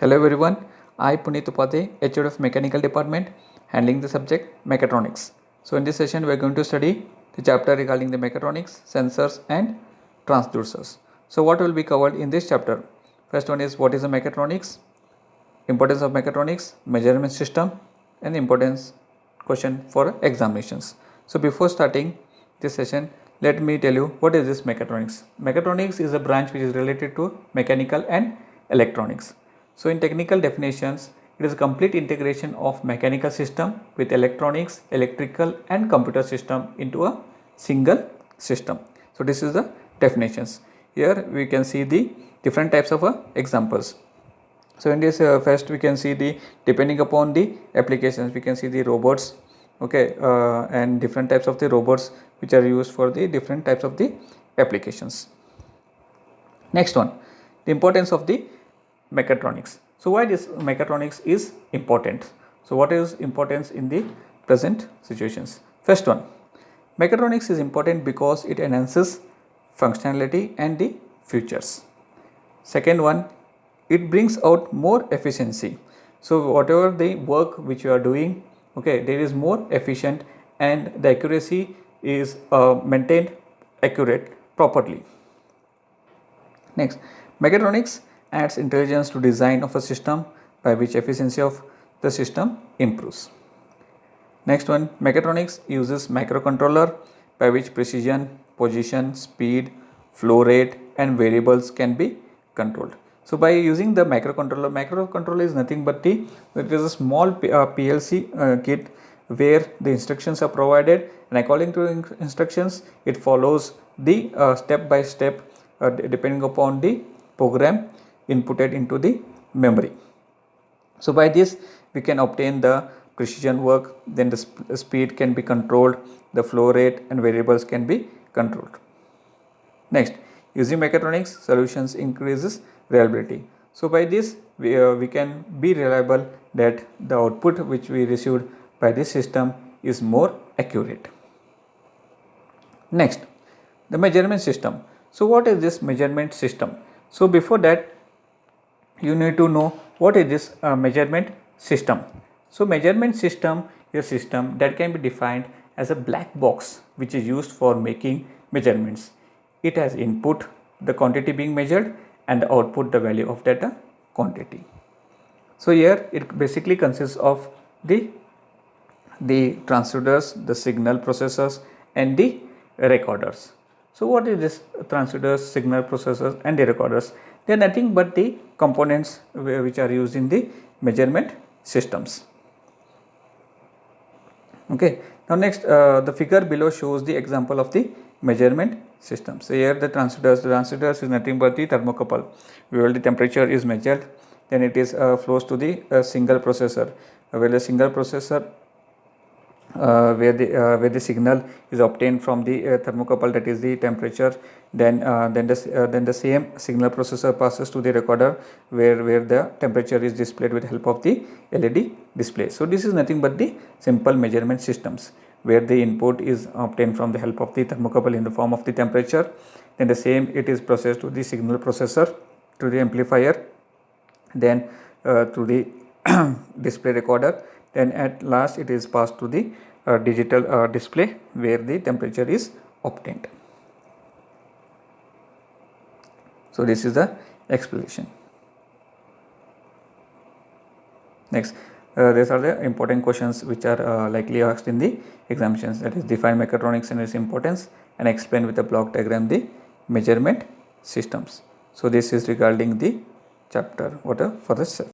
Hello everyone, I Puneet Upadhyay, HOD of Mechanical Department, handling the subject Mechatronics. So in this session we are going to study the chapter regarding the mechatronics, sensors and transducers. So what will be covered in this chapter? First one is what is the mechatronics, importance of mechatronics, measurement system and importance question for examinations. So before starting this session, let me tell you what is this mechatronics. Mechatronics is a branch which is related to mechanical and electronics. So in technical definitions, it is a complete integration of mechanical system with electronics, electrical and computer system into a single system. So this is the definitions. Here we can see the different types of examples. So in this first we can see the depending upon the applications, we can see the robots, okay, and different types of the robots which are used for the different types of the applications. Next one, the importance of the mechatronics. So why this mechatronics is important? So what is importance in the present situations? First one, mechatronics is important because it enhances functionality and the features. Second one, it brings out more efficiency. So whatever the work which you are doing, okay, there is more efficient and the accuracy is maintained accurate properly. Next, mechatronics adds intelligence to design of a system by which efficiency of the system improves. Next one, mechatronics uses microcontroller by which precision, position, speed, flow rate and variables can be controlled. So by using the microcontroller is nothing but it is a small PLC kit where the instructions are provided, and according to instructions it follows the step by step depending upon the program inputted into the memory. So by this we can obtain the precision work, then the speed can be controlled, the flow rate and variables can be controlled. Next, using mechatronics solutions increases reliability. So by this we can be reliable that the output which we received by this system is more accurate. Next, the measurement system. So what is this measurement system? So before that you need to know what is this measurement system. So measurement system is a system that can be defined as a black box which is used for making measurements. It has input, the quantity being measured, and the output, the value of that quantity. So here it basically consists of the transducers, the signal processors and the recorders. So what is this transducers, signal processors and the recorders? They are nothing but the components which are used in the measurement systems. Okay. Now next, the figure below shows the example of the measurement system. So here the transducers is nothing but the thermocouple where the temperature is measured, then it is flows to the single processor, where the single processor where the signal is obtained from the thermocouple, that is the temperature, then the same signal processor passes to the recorder where the temperature is displayed with help of the LED display. So this is nothing but the simple measurement systems where the input is obtained from the help of the thermocouple in the form of the temperature, then the same it is processed to the signal processor, to the amplifier, then to the display recorder, then at last it is passed to the digital display where the temperature is obtained. So this is the explanation. Next, these are the important questions which are likely asked in the examinations, that is define mechatronics and its importance and explain with a block diagram the measurement systems. So this is regarding the chapter for the